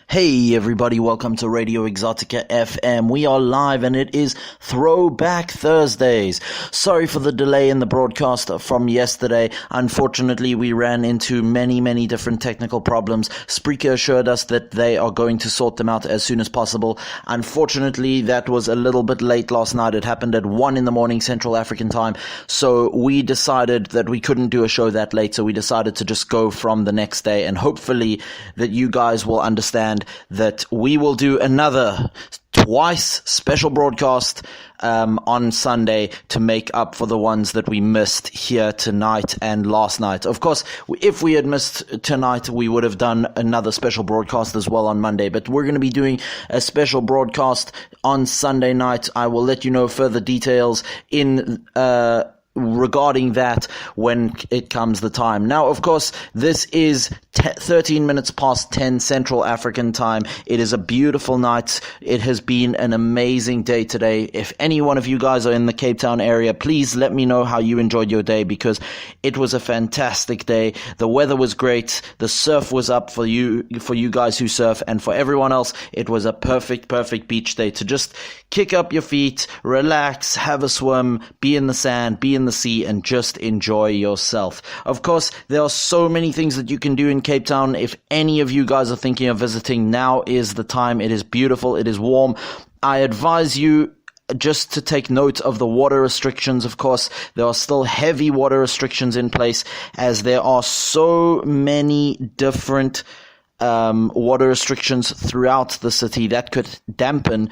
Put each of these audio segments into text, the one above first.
Hey everybody, welcome to Radio EXOTICA FM. We are live and it is Throwback Thursdays. Sorry for the delay in the broadcast from yesterday. Unfortunately, we ran into many different technical problems. Spreaker assured us that they are going to sort them out as soon as possible. Unfortunately, that was a little bit late last night. It happened at 1 a.m. Central African time. So we decided that we couldn't do a show that late. So we decided to just go from the next day, and hopefully that you guys will understand that we will do another twice special broadcast on Sunday to make up for the ones that we missed here tonight and last night. Of course, if we had missed tonight, we would have done another special broadcast as well on Monday, but we're going to be doing a special broadcast on Sunday night. I will let you know further details in regarding that when it comes the time. Now, of course, this is 13 minutes past 10 Central African time. It is a beautiful night. It has been an amazing day today. If any one of you guys are in the Cape Town area, please let me know how you enjoyed your day, because it was a fantastic day. The weather was great. The surf was up for you guys who surf, and for everyone else, it was a perfect beach day to just kick up your feet, relax, have a swim, be in the sand, be in the sea, and just enjoy yourself. Of course, there are so many things that you can do in Cape Town. If any of you guys are thinking of visiting, now is the time. It is beautiful. It is warm. I advise you just to take note of the water restrictions. Of course, there are still heavy water restrictions in place, as there are so many different water restrictions throughout the city that could dampen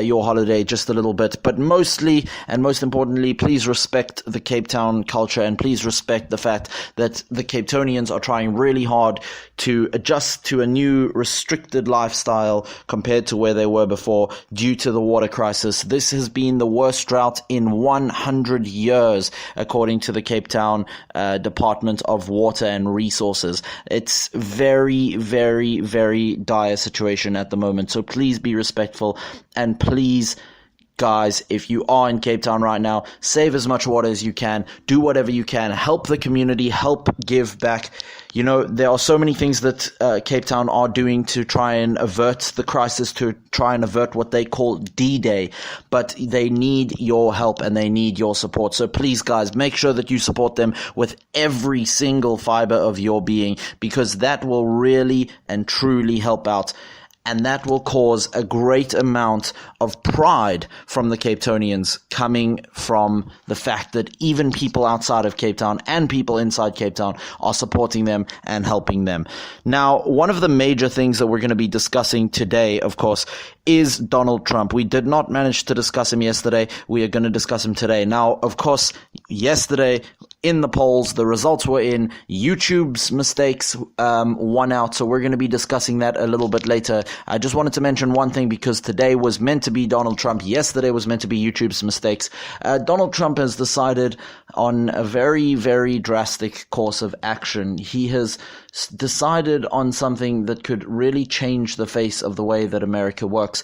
your holiday just a little bit. But mostly and most importantly, please respect the Cape Town culture, and please respect the fact that the Cape Townians are trying really hard to adjust to a new restricted lifestyle compared to where they were before due to the water crisis. This has been the worst drought in 100 years, according to the Cape Town Department of Water and Resources. It's very dire situation at the moment. So please be respectful, and please, guys, if you are in Cape Town right now, save as much water as you can. Do whatever you can. Help the community. Help give back. You know, there are so many things that Cape Town are doing to try and avert the crisis, to try and avert what they call D-Day. But they need your help and they need your support. So please, guys, make sure that you support them with every single fiber of your being, because that will really and truly help out. And that will cause a great amount of pride from the Cape Townians, coming from the fact that even people outside of Cape Town and people inside Cape Town are supporting them and helping them. Now, one of the major things that we're going to be discussing today, of course, is Donald Trump. We did not manage to discuss him yesterday. We are going to discuss him today. Now, of course, yesterday in the polls, the results were in. YouTube's mistakes won out, so we're going to be discussing that a little bit later. I just wanted to mention one thing, because today was meant to be Donald Trump. Yesterday was meant to be YouTube's mistakes. Donald Trump has decided on a very drastic course of action. He has decided on something that could really change the face of the way that America works,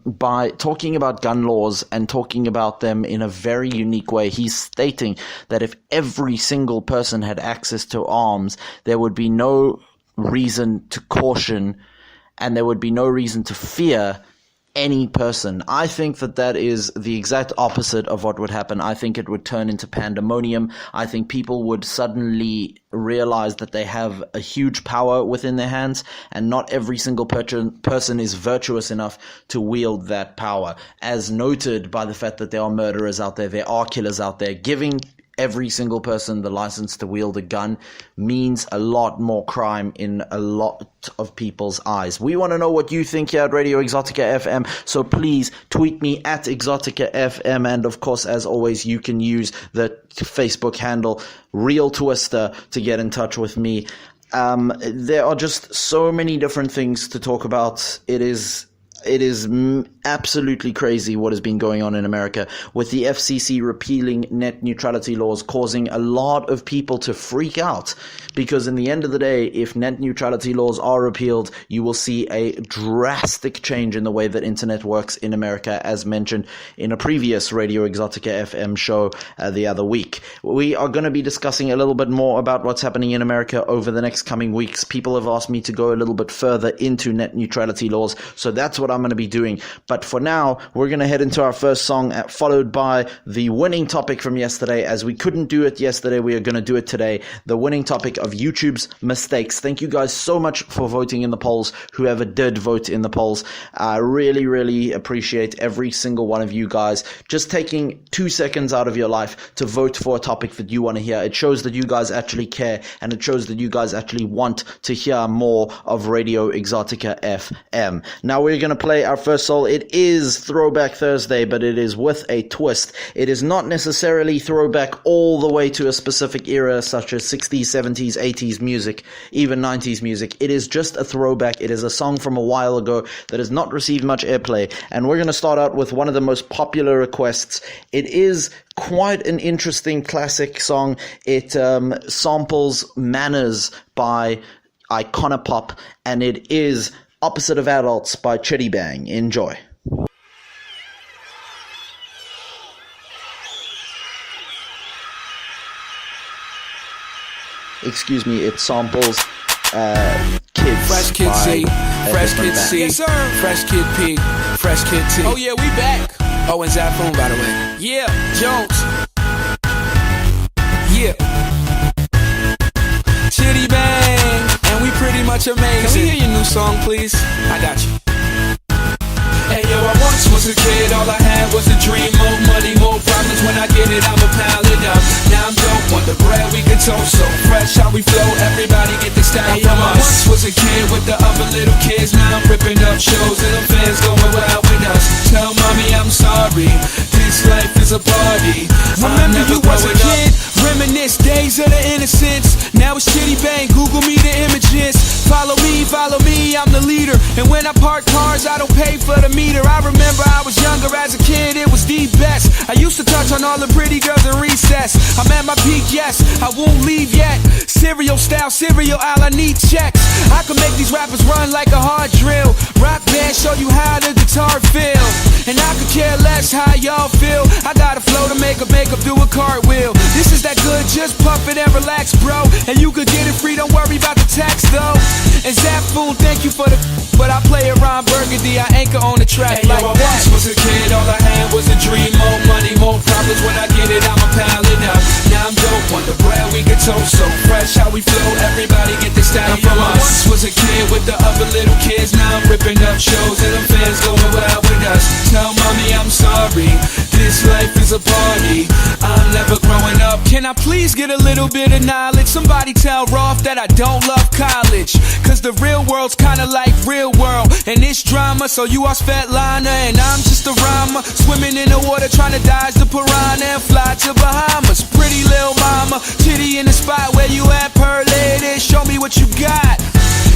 by talking about gun laws and talking about them in a very unique way. He's stating that if every single person had access to arms, there would be no reason to caution and there would be no reason to fear any person. I think that is the exact opposite of what would happen. I think it would turn into pandemonium. I think people would suddenly realize that they have a huge power within their hands, and not every single person is virtuous enough to wield that power. As noted by the fact that there are murderers out there, there are killers out there. Giving every single person the license to wield a gun means a lot more crime in a lot of people's eyes. We want to know what you think here at Radio EXOTICA FM, so please tweet me at EXOTICA FM, and of course, as always, you can use the Facebook handle Real Twister to get in touch with me. There are just so many different things to talk about. It is It is absolutely crazy what has been going on in America with the FCC repealing net neutrality laws, causing a lot of people to freak out. Because in the end of the day, if net neutrality laws are repealed, you will see a drastic change in the way that internet works in America, as mentioned in a previous Radio Exotica FM show the other week. We are going to be discussing a little bit more about what's happening in America over the next coming weeks. People have asked me to go a little bit further into net neutrality laws, so that's what I'm going to be doing. But for now, we're going to head into our first song, followed by the winning topic from yesterday. As we couldn't do it yesterday, we are going to do it today. The winning topic of YouTube's mistakes. Thank you guys so much for voting in the polls, whoever did vote in the polls. I really, really appreciate every single one of you guys just taking 2 seconds out of your life to vote for a topic that you want to hear. It shows that you guys actually care, and it shows that you guys actually want to hear more of Radio Exotica FM. Now we're going to play our first song. It is Throwback Thursday, but it is with a twist. It is not necessarily throwback all the way to a specific era, such as 60s, 70s, 80s music, even 90s music. It is just a throwback. It is a song from a while ago that has not received much airplay, and we're going to start out with one of the most popular requests. It is quite an interesting classic song. It samples Manners by Iconopop, and it is Opposite of Adults by Chitty Bang. Enjoy. Excuse me, it samples Kids. Fresh Kid C, Fresh Kid C, yes, Fresh Kid P, Fresh Kid T. Oh yeah, we back. Oh, and Zafoon, by the way. Yeah, Jones. Yeah. Chitty Bang, and we pretty much amazing. Can we hear your new song, please? I got you. Hey yo, I once was a kid, all I had was a dream. More money, more problems, when I get it, I'ma pile it up. Now I'm dope, want the bread, we can toast. So fresh how we flow, everybody get the style from us. I once was a kid with the other little kids. Now I'm ripping up shows and the fans going wild with us. Tell mommy I'm sorry, this life is a party. Remember you was a kid, reminisce days of the innocence. Now it's Chitty Bang, Google me the images. Follow me, I'm the leader. And when I park cars, I don't pay for the meter. I remember I was younger as a kid, it was the best. I used to touch on all the pretty girls in recess. I'm at my peak, yes, I won't leave yet. Cereal style, cereal aisle, I need checks. I can make these rappers run like a hard drill. Rock band, show you how the guitar feels. And I could care less how y'all feel. I got a flow to make up, do a cartwheel. This is that good, just pump it and relax, bro. And you could get it free, don't worry about the tax, though. And Zafoon, thank you for the but I play around Burgundy, I anchor on the track like that. I once was a kid, all I had was a dream. More money, more problems, when I get it, I'ma pile it up. Now I'm dope, want the bread, we can toast. So fresh how we flow, everybody get the style from us. I once was a kid with the other little kids. Now I'm ripping up shows and the fans going wild with us. Tell mommy I'm sorry, this life is a party. I'm never growing up. Can I please get a little bit of knowledge? Somebody tell Rolf that I don't love college, cause the real world's kinda like real world, and it's drama. So you are Svetlana and I'm just a rhymer, swimming in the water trying to dodge the piranha and fly to Bahamas. Pretty little mama, Chitty in the spot where you at, per lady, show me what you got.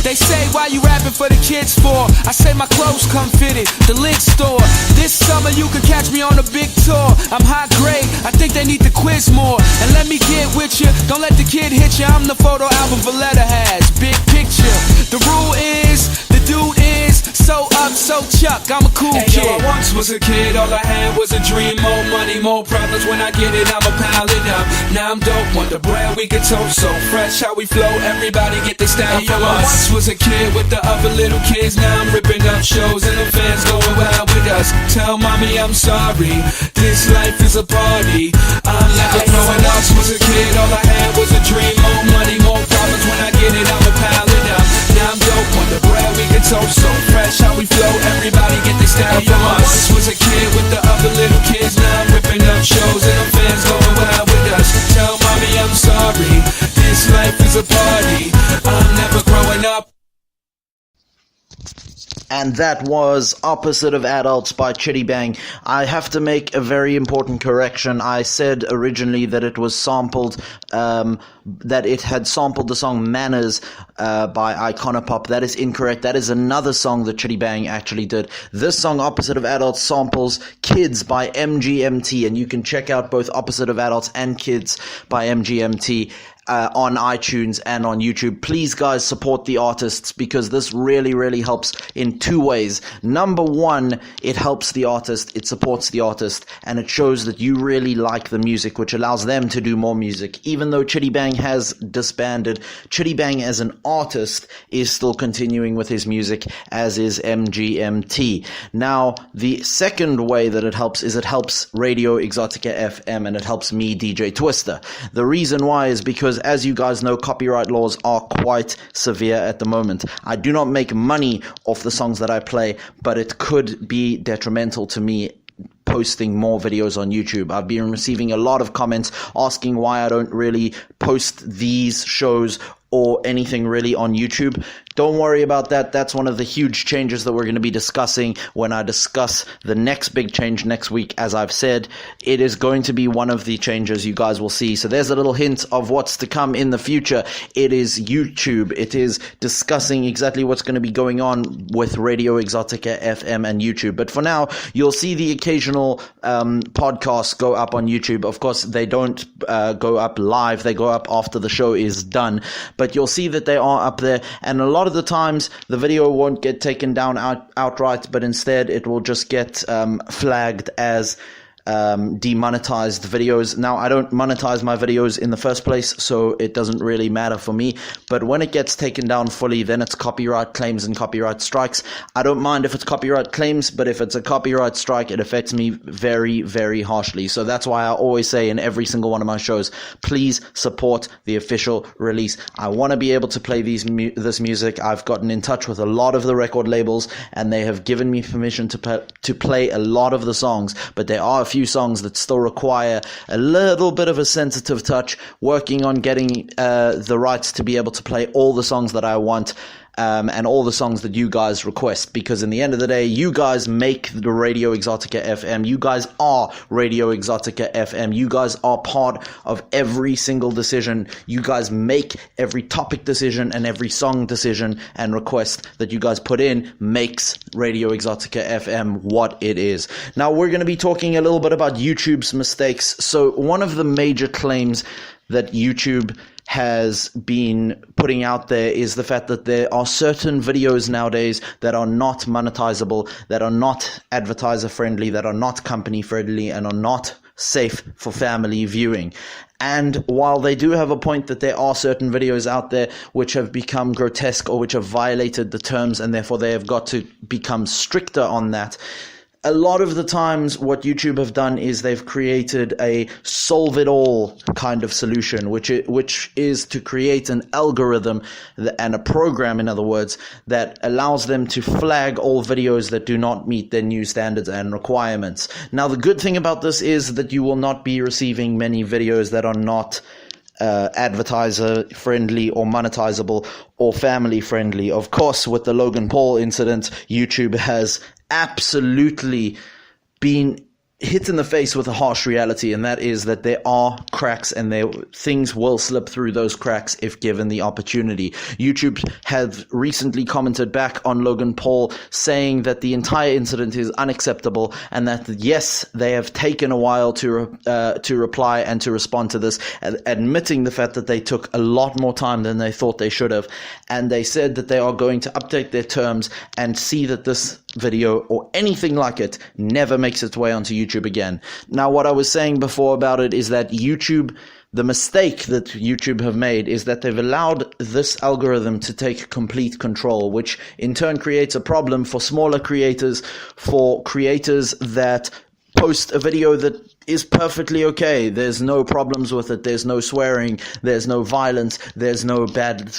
They say, why you rapping for the kids for? I say my clothes come fitted, the link store. This summer you can catch me on a big tour. I'm high grade, I think they need to quiz more. And let me get with you, don't let the kid hit you. I'm the photo album Valletta has, big picture. The rule is, the dude is so up, so Chuck, I'm a cool kid. Yo, I once was a kid, all I had was a dream. More money, more problems, when I get it, I'ma pile it up. Now I'm dope, want the bread, we can toast. So fresh how we flow, everybody get the style from us. Was a kid with the other little kids. Now I'm ripping up shows and the fans going wild with us. Tell mommy I'm sorry, this life is a party. I'm never growing up. Was a kid, all I had was a dream. More money, more problems, when I get it, I'ma pile it up. Now I'm dope, want the bread, we can toast. So fresh how we flow, everybody get the style from us. Was a kid with the other little kids. Now I'm ripping up shows and the fans going wild with us. Tell mommy I'm sorry, this life is a party. I'm never growing up. And that was Opposite of Adults by Chitty Bang. I have to make a very important correction. I said originally that it was sampled, that it had sampled the song Manners by Iconopop. That is incorrect. That is another song that Chitty Bang actually did. This song, Opposite of Adults, samples Kids by MGMT, and you can check out both Opposite of Adults and Kids by MGMT on iTunes and on YouTube. Please, guys, support the artists, because this really, really helps in two ways. Number one, it helps the artist, it supports the artist, and it shows that you really like the music, which allows them to do more music. Even though Chitty Bang has disbanded, Chitty Bang as an artist is still continuing with his music, as is MGMT. Now, the second way that it helps is it helps Radio Exotica FM, and it helps me, DJ Twister. The reason why is because, as you guys know, copyright laws are quite severe at the moment. I do not make money off the songs that I play, but it could be detrimental to me posting more videos on YouTube. I've been receiving a lot of comments asking why I don't really post these shows or anything really on YouTube. Don't worry about that. That's one of the huge changes that we're going to be discussing when I discuss the next big change next week. As I've said, it is going to be one of the changes you guys will see. So there's a little hint of what's to come in the future. It is YouTube. It is discussing exactly what's going to be going on with Radio Exotica FM and YouTube. But for now, you'll see the occasional podcasts go up on YouTube. Of course, they don't go up live. They go up after the show is done. But you'll see that they are up there, and a lot of the times the video won't get taken down outright, but instead it will just get flagged as demonetized videos. Now, I don't monetize my videos in the first place, so it doesn't really matter for me, but when it gets taken down fully, then it's copyright claims and copyright strikes. I don't mind if it's copyright claims, but if it's a copyright strike, it affects me very, very harshly. So that's why I always say in every single one of my shows, please support the official release. I want to be able to play this music. I've gotten in touch with a lot of the record labels, and they have given me permission to play a lot of the songs, but there are a few songs that still require a little bit of a sensitive touch, working on getting the rights to be able to play all the songs that I want, and all the songs that you guys request, because in the end of the day, you guys make the Radio Exotica FM. You guys are Radio Exotica FM. You guys are part of every single decision. You guys make every topic decision and every song decision and request that you guys put in makes Radio Exotica FM what it is. Now, we're going to be talking a little bit about YouTube's mistakes. So one of the major claims that YouTube has been putting out there is the fact that there are certain videos nowadays that are not monetizable, that are not advertiser friendly, that are not company friendly, and are not safe for family viewing. And while they do have a point that there are certain videos out there which have become grotesque or which have violated the terms, and therefore they have got to become stricter on that, a lot of the times what YouTube have done is they've created a solve-it-all kind of solution, which is to create an algorithm and a program, in other words, that allows them to flag all videos that do not meet their new standards and requirements. Now, the good thing about this is that you will not be receiving many videos that are not advertiser friendly or monetizable or family friendly. Of course, with the Logan Paul incident, YouTube has absolutely been hit in the face with a harsh reality, and that is that there are cracks, and things will slip through those cracks if given the opportunity. YouTube have recently commented back on Logan Paul, saying that the entire incident is unacceptable, and that yes, they have taken a while to reply and to respond to this, admitting the fact that they took a lot more time than they thought they should have, and they said that they are going to update their terms and see that this video or anything like it never makes its way onto YouTube again. Now, what I was saying before about it is that the mistake that YouTube have made is that they've allowed this algorithm to take complete control, which in turn creates a problem for smaller creators, for creators that post a video that is perfectly okay. There's no problems with it. There's no swearing. There's no violence. There's no bad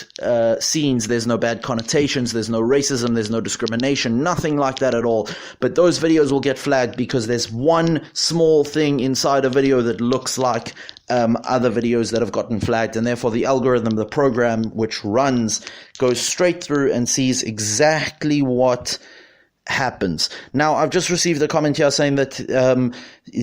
scenes. There's no bad connotations. There's no racism. There's no discrimination. Nothing like that at all. But those videos will get flagged because there's one small thing inside a video that looks like other videos that have gotten flagged, and therefore the algorithm, the program which runs, goes straight through and sees exactly what happens. Now, I've just received a comment here saying that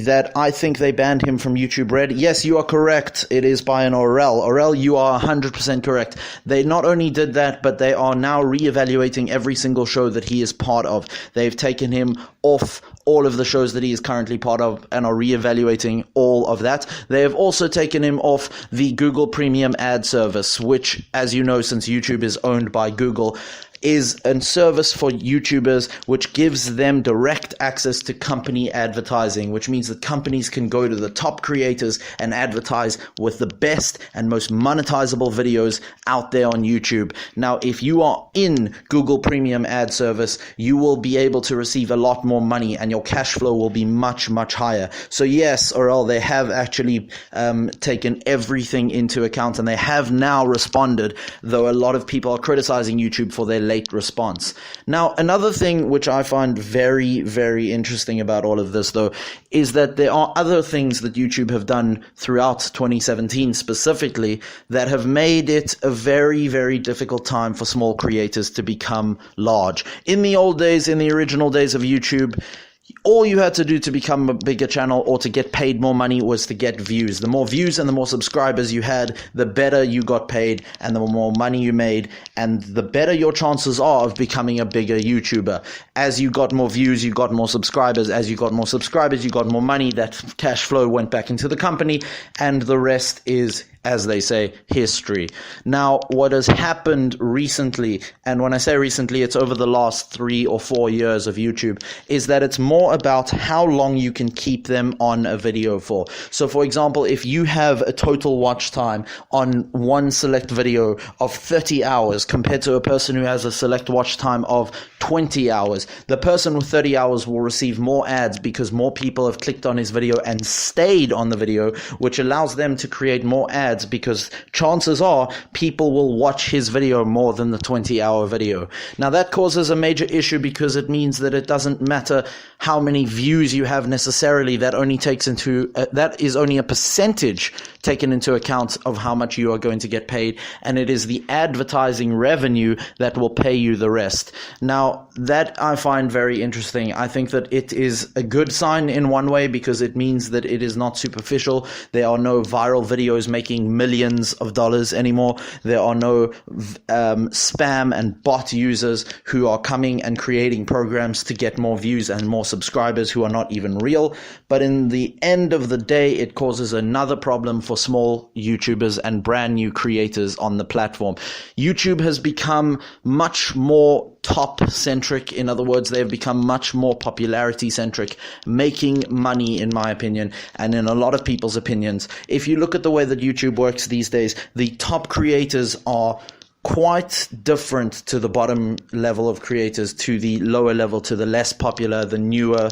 that I think they banned him from YouTube Red. Yes, you are correct. It is by an Orel. Orel, you are 100% correct. They not only did that, but they are now reevaluating every single show that he is part of. They've taken him off all of the shows that he is currently part of and are reevaluating all of that. They have also taken him off the Google Premium ad service, which, as you know, since YouTube is owned by Google, is a service for YouTubers which gives them direct access to company advertising, which means that companies can go to the top creators and advertise with the best and most monetizable videos out there on YouTube. Now, if you are in Google Premium ad service, you will be able to receive a lot more money and your cash flow will be much, much higher. So yes, Orel, they have actually taken everything into account, and they have now responded, though a lot of people are criticizing YouTube for their late response. Now, another thing which I find very, very interesting about all of this, though, is that there are other things that YouTube have done throughout 2017 specifically that have made it a very, very difficult time for small creators to become large. In the old days, in the original days of YouTube, all you had to do to become a bigger channel or to get paid more money was to get views. The more views and the more subscribers you had, the better you got paid and the more money you made, and the better your chances are of becoming a bigger YouTuber. As you got more views, you got more subscribers. As you got more subscribers, you got more money. That cash flow went back into the company, and the rest is, as they say, history. Now, what has happened recently, and when I say recently, it's over the last 3 or 4 years of YouTube, is that it's more about how long you can keep them on a video for. So, for example, if you have a total watch time on one select video of 30 hours compared to a person who has a select watch time of 20 hours, the person with 30 hours will receive more ads because more people have clicked on his video and stayed on the video, which allows them to create more ads, because chances are people will watch his video more than the 20-hour video. Now, that causes a major issue because it means that it doesn't matter how many views you have necessarily. That is only a percentage taken into account of how much you are going to get paid, and it is the advertising revenue that will pay you the rest. Now, that I find very interesting. I think that it is a good sign in one way because it means that it is not superficial. There are no viral videos making millions of dollars anymore. There are no spam and bot users who are coming and creating programs to get more views and more subscribers who are not even real. But in the end of the day, it causes another problem for small YouTubers and brand new creators on the platform. YouTube has become much more top-centric. In other words, they've become much more popularity-centric, making money, in my opinion, and in a lot of people's opinions. If you look at the way that YouTube works these days, the top creators are quite different to the bottom level of creators, to the lower level, to the less popular, the newer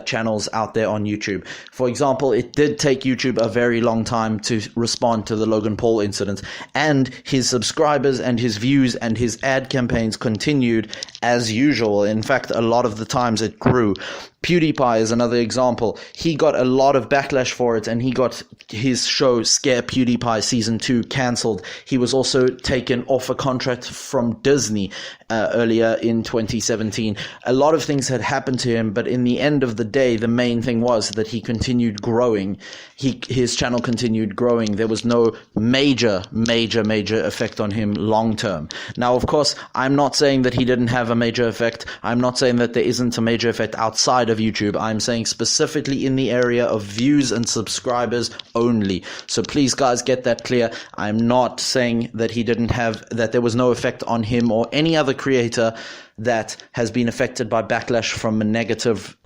channels out there on YouTube. For example, it did take YouTube a very long time to respond to the Logan Paul incident, and his subscribers and his views and his ad campaigns continued as usual. In fact, a lot of the times it grew. PewDiePie is another example. He got a lot of backlash for it, and he got his show Scare PewDiePie Season 2 cancelled. He was also taken off a contract from Disney earlier in 2017. A lot of things had happened to him, but in the end of the day, the main thing was that he continued growing. His channel continued growing. There was no major effect on him long term. Now, of course, I'm not saying that he didn't have a major effect. I'm not saying that there isn't a major effect outside of YouTube. I'm saying specifically in the area of views and subscribers only. So please, guys, get that clear. I'm not saying that that there was no effect on him or any other creator that has been affected by backlash from a negative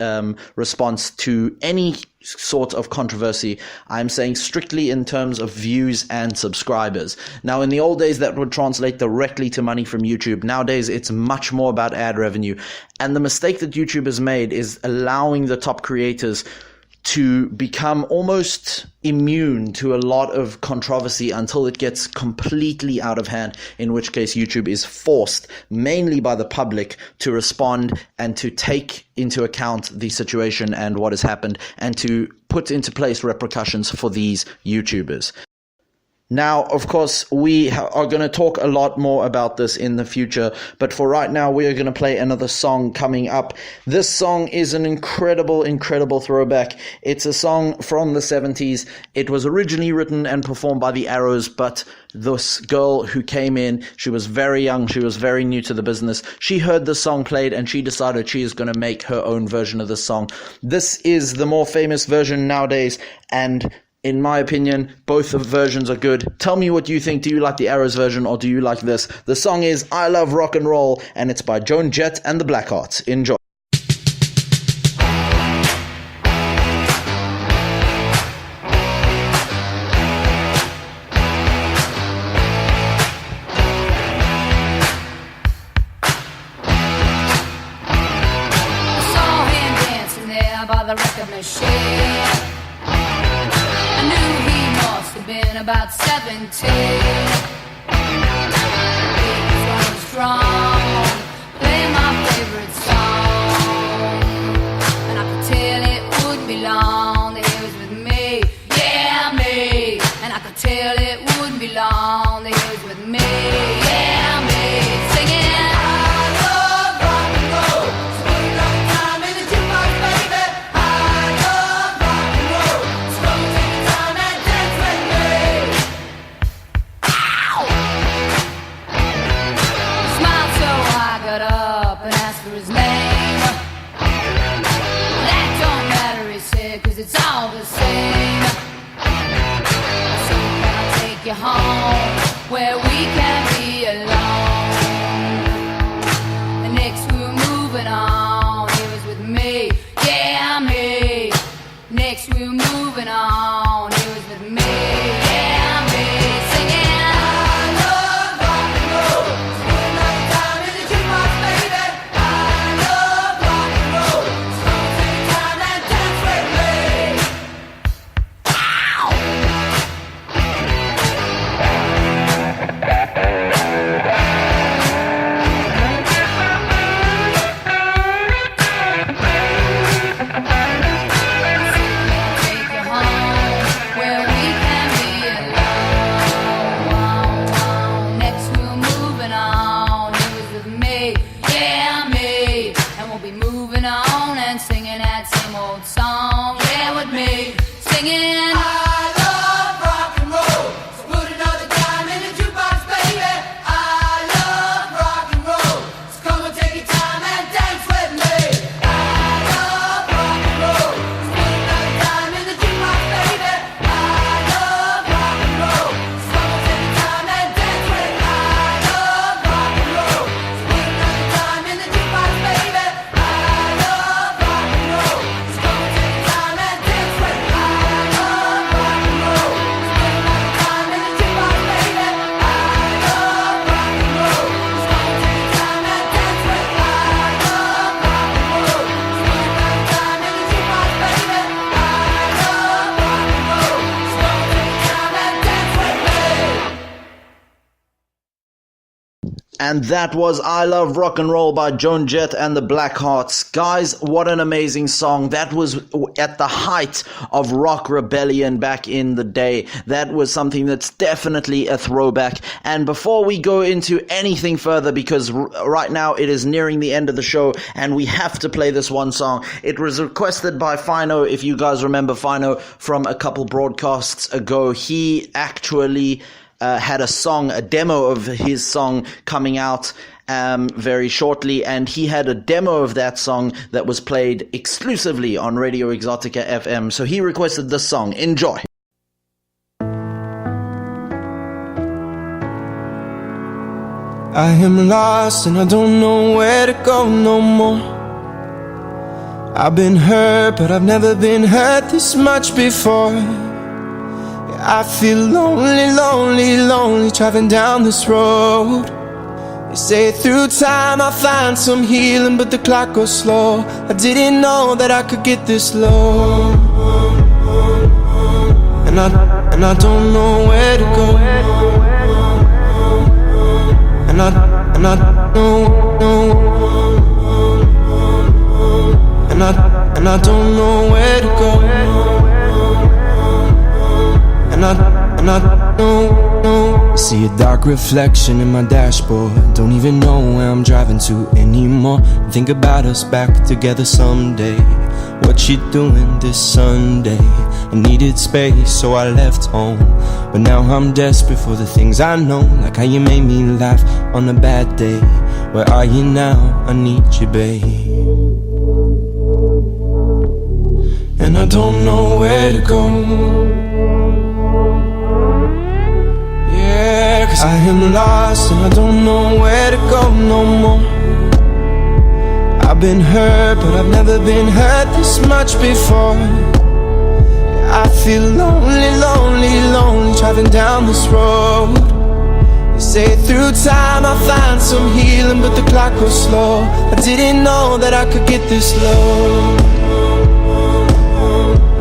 response to any sort of controversy. I'm saying strictly in terms of views and subscribers. Now, in the old days, that would translate directly to money from YouTube. Nowadays, it's much more about ad revenue. And the mistake that YouTube has made is allowing the top creators to become almost immune to a lot of controversy until it gets completely out of hand, in which case YouTube is forced, mainly by the public, to respond and to take into account the situation and what has happened, and to put into place repercussions for these YouTubers. Now, of course, we are going to talk a lot more about this in the future, but for right now, we are going to play another song coming up. This song is an incredible, incredible throwback. It's a song from the 70s. It was originally written and performed by the Arrows, but this girl who came in, she was very young, she was very new to the business. She heard the song played and she decided she is going to make her own version of the song. This is the more famous version nowadays, and in my opinion, both of versions are good. Tell me what you think. Do you like the Arrows version or do you like this? The song is I Love Rock and Roll, and it's by Joan Jett and the Blackhearts. Enjoy. I saw him dancing there by the record machine. I knew he must have been about 17. He was running strong, playing my favorite song, and I could tell it wouldn't be long that he was with me, yeah, me. And I could tell it wouldn't be long that he was with me, yeah, me. Singing it's all the same. So can I take you home where we can be alone? And next we were moving on. He was with me, yeah, me. Next we were moving on. He was with me, yeah, me. Singing I love rock and roll. Spend another time in the jukebox, baby. I love rock and roll. So take time and dance with me. And that was I Love Rock and Roll by Joan Jett and the Blackhearts. Guys, what an amazing song. That was at the height of rock rebellion back in the day. That was something that's definitely a throwback. And before we go into anything further, because right now it is nearing the end of the show and we have to play this one song. It was requested by Fino. If you guys remember Fino from a couple broadcasts ago, he actually had a demo of his song coming out very shortly, and he had a demo of that song that was played exclusively on Radio EXOTICA FM. So he requested this song. Enjoy. I am lost and I don't know where to go no more. I've been hurt, but I've never been hurt this much before. I feel lonely, lonely, lonely traveling down this road. They say through time I'll find some healing, but the clock goes slow. I didn't know that I could get this low. And I don't know where to go. And I don't know. And I don't know where to go. And I don't know. See a dark reflection in my dashboard. Don't even know where I'm driving to anymore. Think about us back together someday. What you doing this Sunday? I needed space, so I left home. But now I'm desperate for the things I know, like how you made me laugh on a bad day. Where are you now? I need you, babe. And I don't know where to go. Yeah, 'cause I am lost and I don't know where to go no more. I've been hurt, but I've never been hurt this much before. I feel lonely, lonely, lonely driving down this road. They say through time I'll find some healing, but the clock goes slow. I didn't know that I could get this low.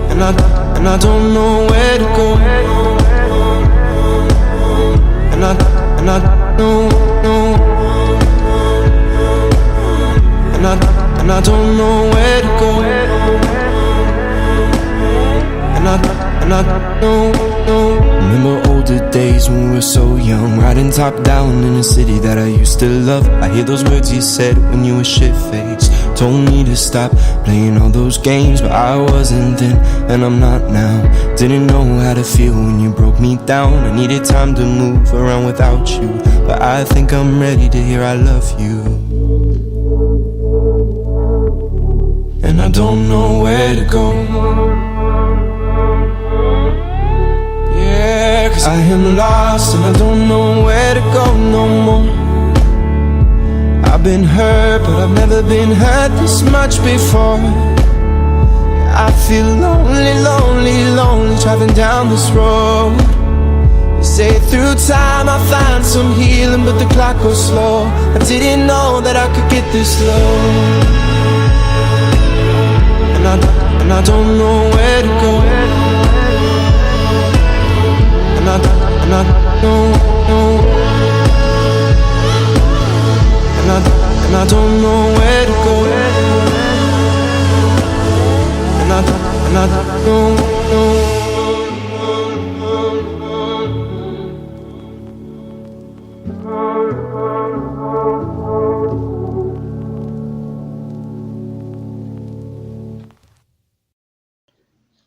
And I don't know where to go. And I don't know. And I don't know where to go. And I don't know. Remember older days when we were so young, riding top down in a city that I used to love. I hear those words you said when you were shit-faced. Told me to stop playing all those games, but I wasn't then, and I'm not now. Didn't know how to feel when you broke me down. I needed time to move around without you, but I think I'm ready to hear I love you. And I don't know where to go. Yeah, 'cause I am lost and I don't know where to go no more. I've been hurt, but I've never been hurt this much before. I feel lonely, lonely, lonely driving down this road. They say through time I'll find some healing, but the clock goes slow. I didn't know that I could get this low. And I don't know where to go. And I don't know. And I don't know where to go. And I don't know.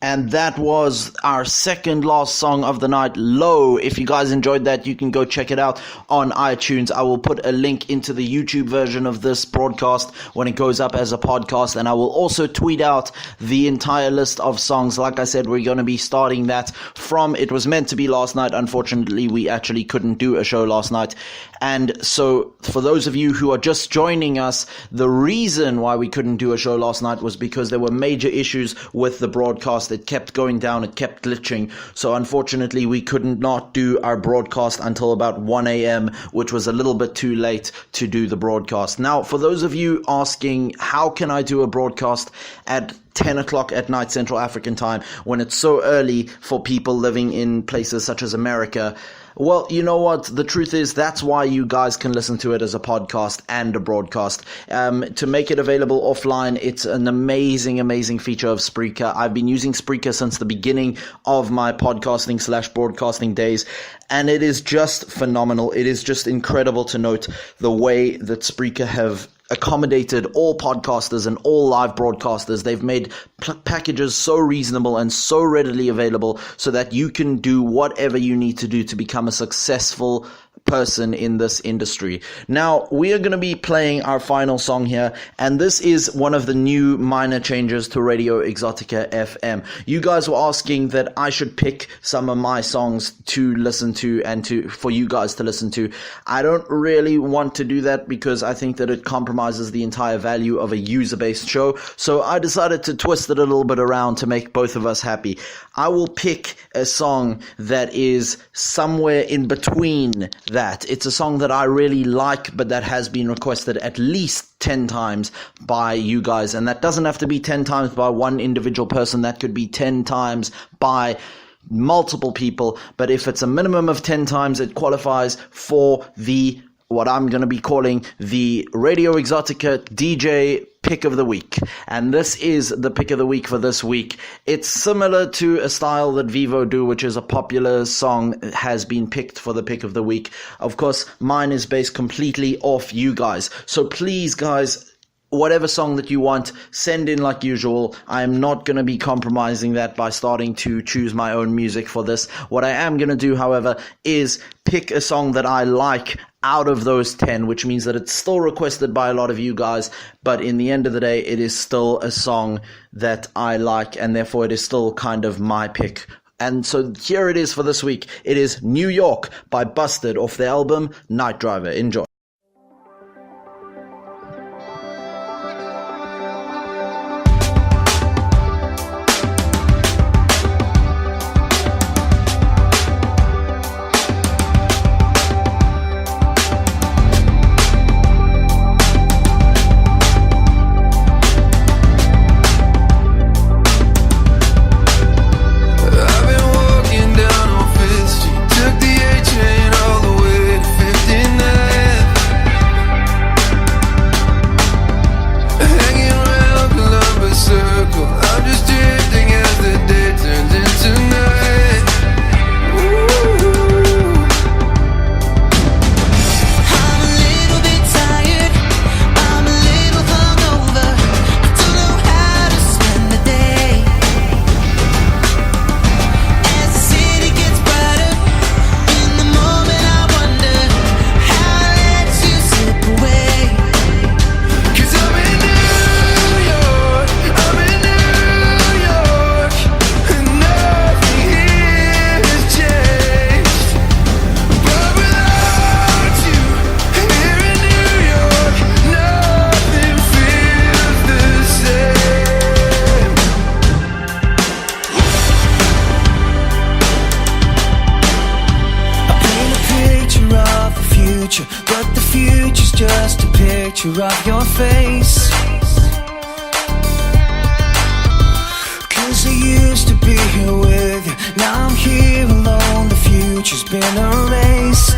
And that was our second last song of the night, Low. If you guys enjoyed that, you can go check it out on iTunes. I will put a link into the YouTube version of this broadcast when it goes up as a podcast. And I will also tweet out the entire list of songs. Like I said, we're going to be starting that from, it was meant to be last night. Unfortunately, we actually couldn't do a show last night. And so for those of you who are just joining us, the reason why we couldn't do a show last night was because there were major issues with the broadcast. It kept going down, it kept glitching. So unfortunately, we couldn't not do our broadcast until about 1 a.m., which was a little bit too late to do the broadcast. Now, for those of you asking, how can I do a broadcast at 10 o'clock at night Central African time when it's so early for people living in places such as America? Well, you know what? The truth is that's why you guys can listen to it as a podcast and a broadcast. To make it available offline, it's an amazing, amazing feature of Spreaker. I've been using Spreaker since the beginning of my podcasting/broadcasting days, and it is just phenomenal. It is just incredible to note the way that Spreaker have accommodated all podcasters and all live broadcasters. They've made packages so reasonable and so readily available so that you can do whatever you need to do to become a successful person in this industry. Now, we are going to be playing our final song here, and this is one of the new minor changes to Radio EXOTICA FM. You guys were asking that I should pick some of my songs to listen to and for you guys to listen to. I don't really want to do that because I think that it compromises the entire value of a user-based show, so I decided to twist it a little bit around to make both of us happy. I will pick a song that is somewhere in between that. It's a song that I really like, but that has been requested at least 10 times by you guys. And that doesn't have to be 10 times by one individual person. That could be 10 times by multiple people. But if it's a minimum of 10 times, it qualifies for what I'm going to be calling the Radio EXOTICA DJ pick of the week. And this is the pick of the week for this week. It's similar to a style that Vivo do, which is a popular song has been picked for the pick of the week. Of course, mine is based completely off you guys. So please, guys, whatever song that you want, send in like usual. I am not going to be compromising that by starting to choose my own music for this. What I am going to do, however, is pick a song that I like out of those 10, which means that it's still requested by a lot of you guys, but in the end of the day, it is still a song that I like, and therefore it is still kind of my pick. And so here it is for this week. It is New York by Busted off the album Night Driver. Enjoy. But the future's just a picture of your face. 'Cause I used to be here with you, now I'm here alone, the future's been erased.